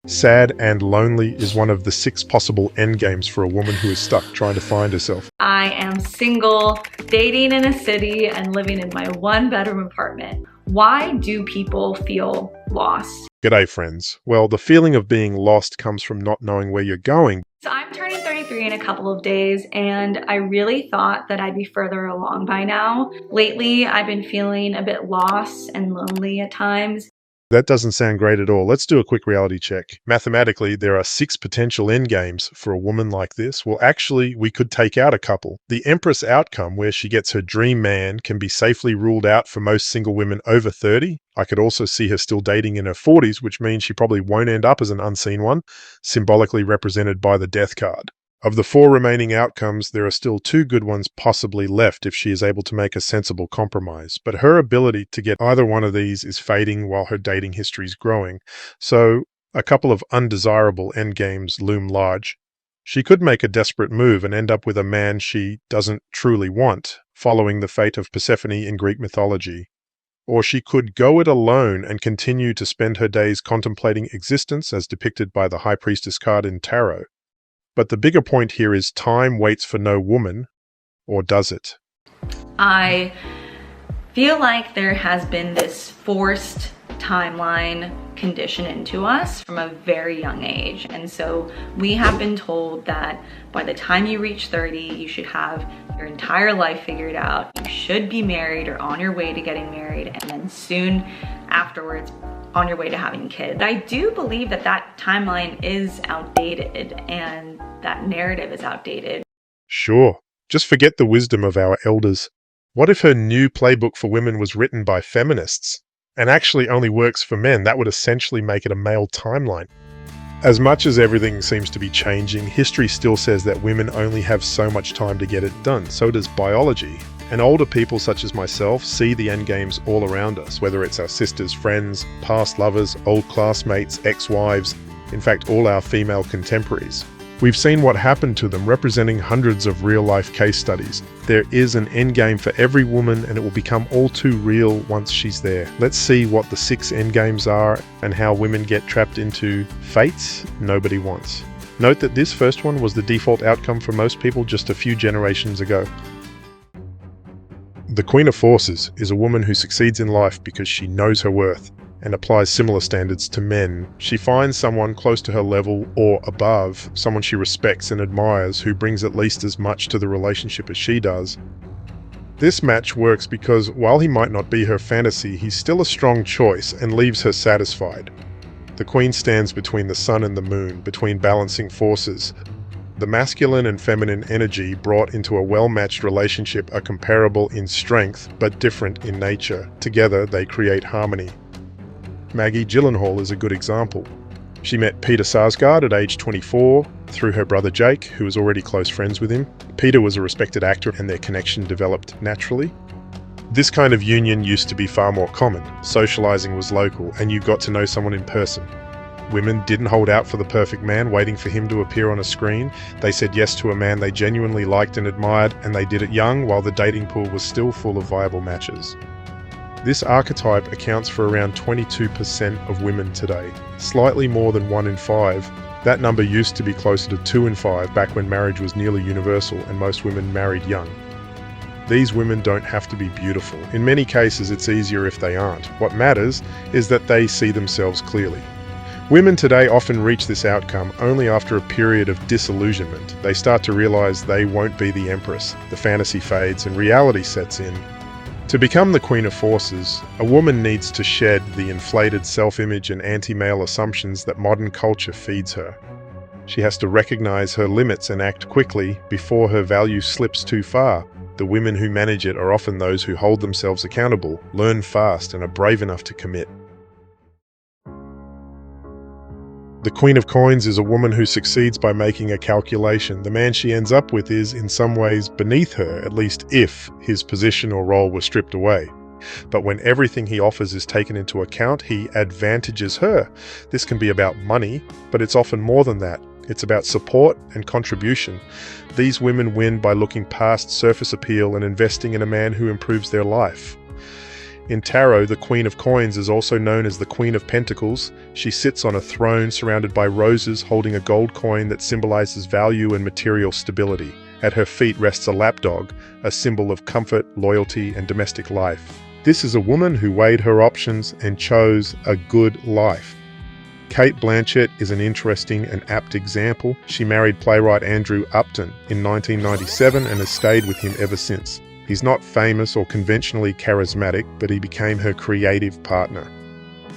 Sad and lonely is one of the 6 possible endgames for a woman who is stuck trying to find herself. I am single, dating in a city, and living in my 1-bedroom apartment. Why do people feel lost? G'day friends. Well, the feeling of being lost comes from not knowing where you're going. So I'm turning 33 in a couple of days, and I really thought that I'd be further along by now. Lately, I've been feeling a bit lost and lonely at times. That doesn't sound great at all. Let's do a quick reality check. Mathematically, there are 6 potential endgames for a woman like this. Well, actually, we could take out a couple. The Empress outcome, where she gets her dream man, can be safely ruled out for most single women over 30. I could also see her still dating in her 40s, which means she probably won't end up as an unseen one, symbolically represented by the death card. Of the 4 remaining outcomes, there are still 2 good ones possibly left if she is able to make a sensible compromise. But her ability to get either one of these is fading while her dating history is growing. So a couple of undesirable endgames loom large. She could make a desperate move and end up with a man she doesn't truly want, following the fate of Persephone in Greek mythology. Or she could go it alone and continue to spend her days contemplating existence as depicted by the High Priestess card in Tarot. But the bigger point here is time waits for no woman, or does it? I feel like there has been this forced timeline conditioned into us from a very young age. And so we have been told that by the time you reach 30, you should have your entire life figured out. You should be married or on your way to getting married, and then soon afterwards on your way to having kids. I do believe that that timeline is outdated and that narrative is outdated. Sure. Just forget the wisdom of our elders. What if her new playbook for women was written by feminists and actually only works for men? That would essentially make it a male timeline. As much as everything seems to be changing, history still says that women only have so much time to get it done. So does biology. And older people such as myself see the endgames all around us, whether it's our sisters, friends, past lovers, old classmates, ex-wives, in fact all our female contemporaries. We've seen what happened to them, representing hundreds of real-life case studies. There is an endgame for every woman, and it will become all too real once she's there. Let's see what the 6 endgames are and how women get trapped into fates nobody wants. Note that this first one was the default outcome for most people just a few generations ago. The Queen of Forces is a woman who succeeds in life because she knows her worth and applies similar standards to men. She finds someone close to her level or above, someone she respects and admires who brings at least as much to the relationship as she does. This match works because while he might not be her fantasy, he's still a strong choice and leaves her satisfied. The Queen stands between the sun and the moon, between balancing forces. The masculine and feminine energy brought into a well-matched relationship are comparable in strength, but different in nature. Together, they create harmony. Maggie Gyllenhaal is a good example. She met Peter Sarsgaard at age 24 through her brother Jake, who was already close friends with him. Peter was a respected actor and their connection developed naturally. This kind of union used to be far more common. Socializing was local, and you got to know someone in person. Women didn't hold out for the perfect man, waiting for him to appear on a screen. They said yes to a man they genuinely liked and admired, and they did it young while the dating pool was still full of viable matches. This archetype accounts for around 22% of women today, slightly more than 1 in 5. That number used to be closer to 2 in 5 back when marriage was nearly universal and most women married young. These women don't have to be beautiful. In many cases, it's easier if they aren't. What matters is that they see themselves clearly. Women today often reach this outcome only after a period of disillusionment. They start to realize they won't be the Empress. The fantasy fades and reality sets in. To become the Queen of Forces, a woman needs to shed the inflated self-image and anti-male assumptions that modern culture feeds her. She has to recognize her limits and act quickly before her value slips too far. The women who manage it are often those who hold themselves accountable, learn fast, and are brave enough to commit. The Queen of Coins is a woman who succeeds by making a calculation. The man she ends up with is, in some ways, beneath her, at least if his position or role were stripped away. But when everything he offers is taken into account, he advantages her. This can be about money, but it's often more than that. It's about support and contribution. These women win by looking past surface appeal and investing in a man who improves their life. In tarot, the Queen of Coins is also known as the Queen of Pentacles. She sits on a throne surrounded by roses, holding a gold coin that symbolizes value and material stability. At her feet rests a lapdog, a symbol of comfort, loyalty, and domestic life. This is a woman who weighed her options and chose a good life. Cate Blanchett is an interesting and apt example. She married playwright Andrew Upton in 1997 and has stayed with him ever since. He's not famous or conventionally charismatic, but he became her creative partner.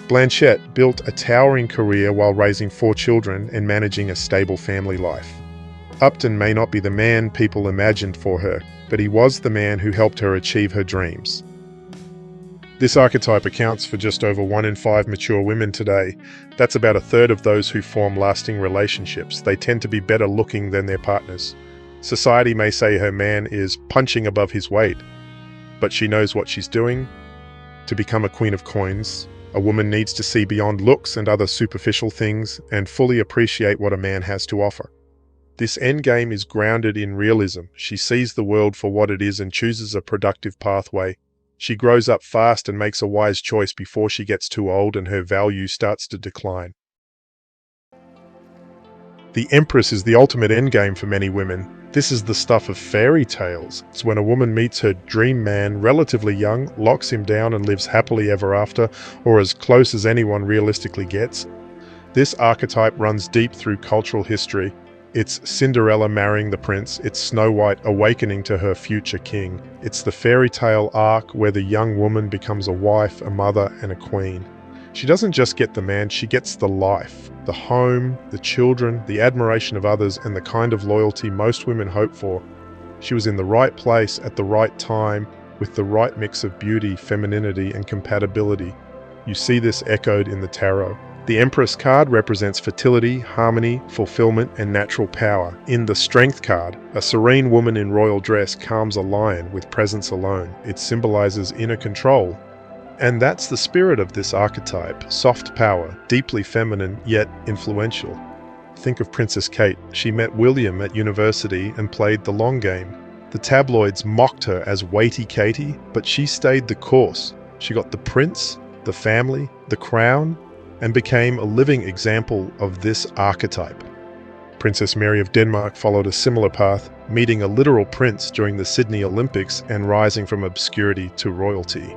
Blanchett built a towering career while raising 4 children and managing a stable family life. Upton may not be the man people imagined for her, but he was the man who helped her achieve her dreams. This archetype accounts for just over 1 in 5 mature women today. That's about a third of those who form lasting relationships. They tend to be better looking than their partners. Society may say her man is punching above his weight, but she knows what she's doing. To become a Queen of Coins, a woman needs to see beyond looks and other superficial things and fully appreciate what a man has to offer. This endgame is grounded in realism. She sees the world for what it is and chooses a productive pathway. She grows up fast and makes a wise choice before she gets too old and her value starts to decline. The Empress is the ultimate endgame for many women. This is the stuff of fairy tales. It's when a woman meets her dream man relatively young, locks him down and lives happily ever after, or as close as anyone realistically gets. This archetype runs deep through cultural history. It's Cinderella marrying the prince, it's Snow White awakening to her future king. It's the fairy tale arc where the young woman becomes a wife, a mother, and a queen. She doesn't just get the man, she gets the life, the home, the children, the admiration of others, and the kind of loyalty most women hope for. She was in the right place at the right time with the right mix of beauty, femininity, and compatibility. You see this echoed in the tarot. The Empress card represents fertility, harmony, fulfillment, and natural power. In the Strength card, a serene woman in royal dress calms a lion with presence alone. It symbolizes inner control. And that's the spirit of this archetype, soft power, deeply feminine yet influential. Think of Princess Kate. She met William at university and played the long game. The tabloids mocked her as weighty Katie, but she stayed the course. She got the prince, the family, the crown, and became a living example of this archetype. Princess Mary of Denmark followed a similar path, meeting a literal prince during the Sydney Olympics and rising from obscurity to royalty.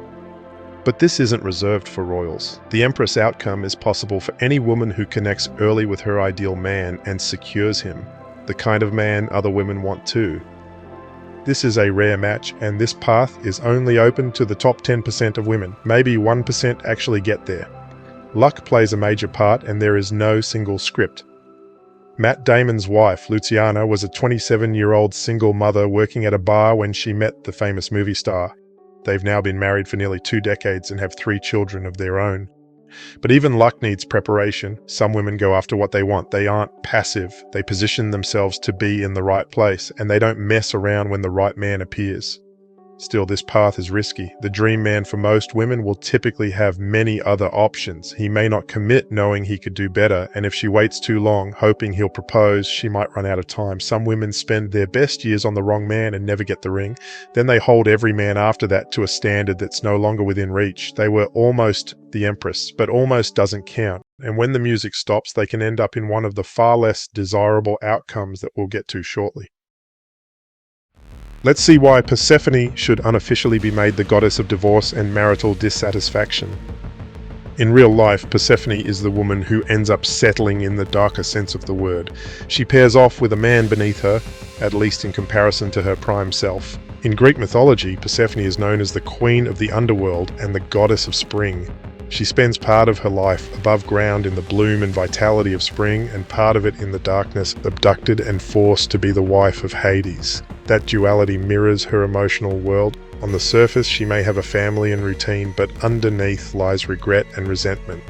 But this isn't reserved for royals. The Empress outcome is possible for any woman who connects early with her ideal man and secures him, the kind of man other women want too. This is a rare match, and this path is only open to the top 10% of women. Maybe 1% actually get there. Luck plays a major part, and there is no single script. Matt Damon's wife, Luciana, was a 27-year-old single mother working at a bar when she met the famous movie star. They've now been married for nearly 2 decades and have 3 children of their own. But even luck needs preparation. Some women go after what they want. They aren't passive. They position themselves to be in the right place, and they don't mess around when the right man appears. Still, this path is risky. The dream man for most women will typically have many other options. He may not commit knowing he could do better, and if she waits too long, hoping he'll propose, she might run out of time. Some women spend their best years on the wrong man and never get the ring. Then they hold every man after that to a standard that's no longer within reach. They were almost the Empress, but almost doesn't count. And when the music stops, they can end up in one of the far less desirable outcomes that we'll get to shortly. Let's see why Persephone should unofficially be made the goddess of divorce and marital dissatisfaction. In real life, Persephone is the woman who ends up settling in the darker sense of the word. She pairs off with a man beneath her, at least in comparison to her prime self. In Greek mythology, Persephone is known as the queen of the underworld and the goddess of spring. She spends part of her life above ground in the bloom and vitality of spring, and part of it in the darkness, abducted and forced to be the wife of Hades. That duality mirrors her emotional world. On the surface, she may have a family and routine, but underneath lies regret and resentment.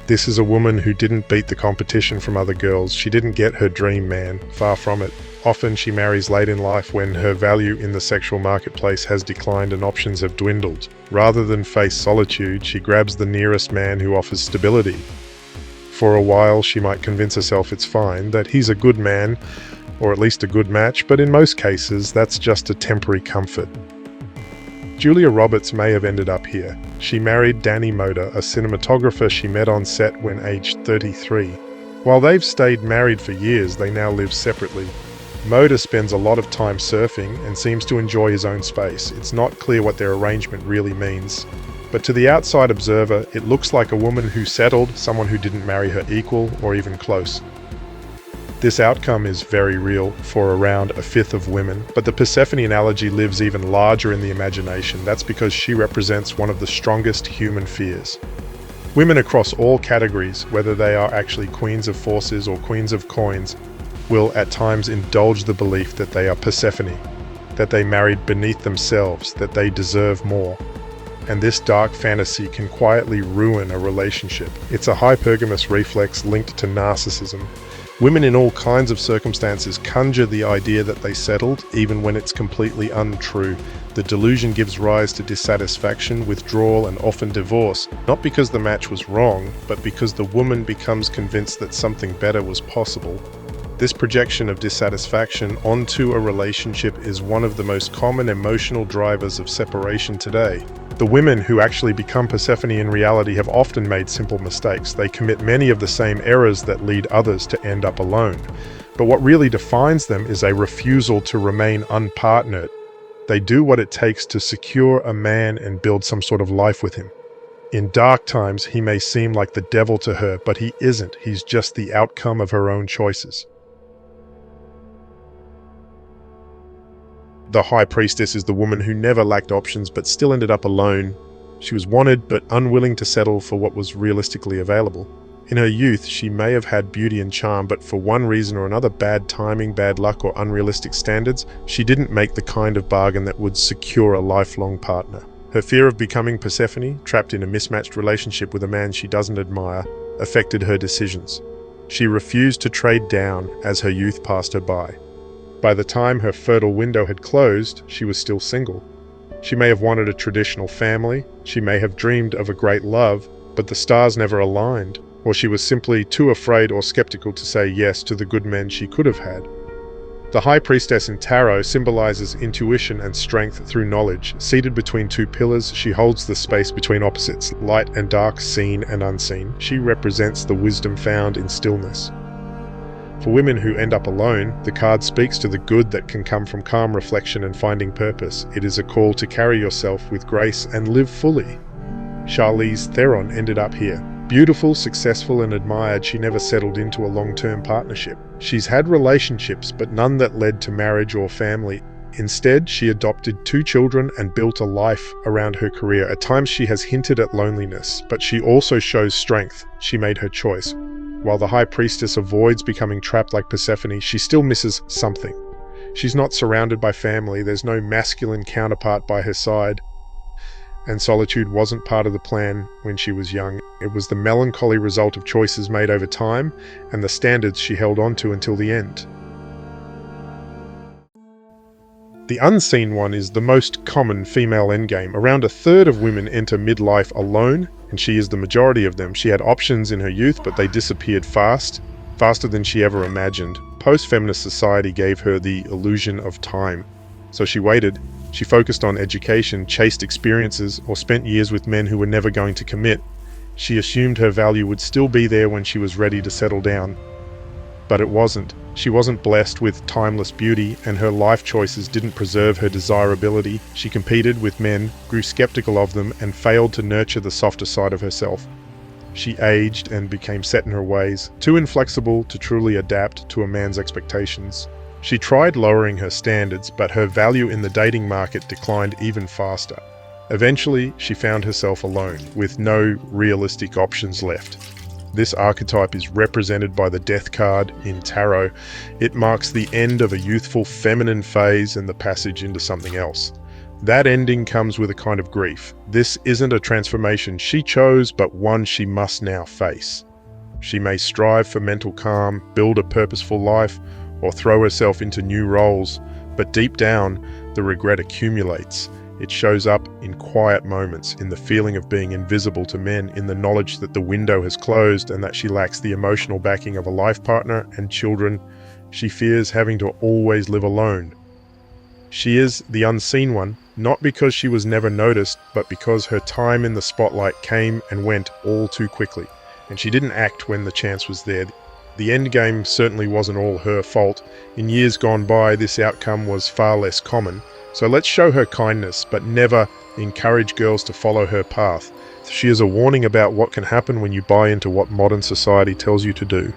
This is a woman who didn't beat the competition from other girls. She didn't get her dream man, far from it. Often she marries late in life when her value in the sexual marketplace has declined and options have dwindled. Rather than face solitude, she grabs the nearest man who offers stability. For a while, she might convince herself it's fine, that he's a good man, or at least a good match, but in most cases, that's just a temporary comfort. Julia Roberts may have ended up here. She married Danny Moder, a cinematographer she met on set when aged 33. While they've stayed married for years, they now live separately. Moder spends a lot of time surfing and seems to enjoy his own space. It's not clear what their arrangement really means. But to the outside observer, it looks like a woman who settled, someone who didn't marry her equal or even close. This outcome is very real for around a fifth of women, but the Persephone analogy lives even larger in the imagination. That's because she represents one of the strongest human fears. Women across all categories, whether they are actually queens of forces or queens of coins, will at times indulge the belief that they are Persephone, that they married beneath themselves, that they deserve more. And this dark fantasy can quietly ruin a relationship. It's a hypergamous reflex linked to narcissism. Women in all kinds of circumstances conjure the idea that they settled, even when it's completely untrue. The delusion gives rise to dissatisfaction, withdrawal, and often divorce, not because the match was wrong, but because the woman becomes convinced that something better was possible. This projection of dissatisfaction onto a relationship is one of the most common emotional drivers of separation today. The women who actually become Persephone in reality have often made simple mistakes. They commit many of the same errors that lead others to end up alone. But what really defines them is a refusal to remain unpartnered. They do what it takes to secure a man and build some sort of life with him. In dark times, he may seem like the devil to her, but he isn't. He's just the outcome of her own choices. The High Priestess is the woman who never lacked options but still ended up alone. She was wanted but unwilling to settle for what was realistically available. In her youth, she may have had beauty and charm, but for one reason or another, bad timing, bad luck, or unrealistic standards, she didn't make the kind of bargain that would secure a lifelong partner. Her fear of becoming Persephone, trapped in a mismatched relationship with a man she doesn't admire, affected her decisions. She refused to trade down as her youth passed her by. By the time her fertile window had closed, she was still single. She may have wanted a traditional family, she may have dreamed of a great love, but the stars never aligned, or she was simply too afraid or skeptical to say yes to the good men she could have had. The High Priestess in Tarot symbolizes intuition and strength through knowledge. Seated between two pillars, she holds the space between opposites, light and dark, seen and unseen. She represents the wisdom found in stillness. For women who end up alone, the card speaks to the good that can come from calm reflection and finding purpose. It is a call to carry yourself with grace and live fully. Charlize Theron ended up here. Beautiful, successful, and admired, she never settled into a long-term partnership. She's had relationships, but none that led to marriage or family. Instead, she adopted 2 children and built a life around her career. At times she has hinted at loneliness, but she also shows strength. She made her choice. While the High Priestess avoids becoming trapped like Persephone, she still misses something. She's not surrounded by family, there's no masculine counterpart by her side, and solitude wasn't part of the plan when she was young. It was the melancholy result of choices made over time and the standards she held on to until the end. The unseen one is the most common female endgame. Around a third of women enter midlife alone, and she is the majority of them. She had options in her youth, but they disappeared faster than she ever imagined. Post-feminist society gave her the illusion of time. So she waited. She focused on education, chased experiences, or spent years with men who were never going to commit. She assumed her value would still be there when she was ready to settle down. But it wasn't. She wasn't blessed with timeless beauty, and her life choices didn't preserve her desirability. She competed with men, grew skeptical of them, and failed to nurture the softer side of herself. She aged and became set in her ways, too inflexible to truly adapt to a man's expectations. She tried lowering her standards, but her value in the dating market declined even faster. Eventually, she found herself alone, with no realistic options left. This archetype is represented by the Death card in Tarot. It marks the end of a youthful feminine phase and the passage into something else. That ending comes with a kind of grief. This isn't a transformation she chose, but one she must now face. She may strive for mental calm, build a purposeful life, or throw herself into new roles, but deep down, the regret accumulates. It shows up in quiet moments, in the feeling of being invisible to men, in the knowledge that the window has closed and that she lacks the emotional backing of a life partner and children. She fears having to always live alone. She is the unseen one, not because she was never noticed, but because her time in the spotlight came and went all too quickly, and she didn't act when the chance was there. The endgame certainly wasn't all her fault. In years gone by, this outcome was far less common. So let's show her kindness, but never encourage girls to follow her path. She is a warning about what can happen when you buy into what modern society tells you to do.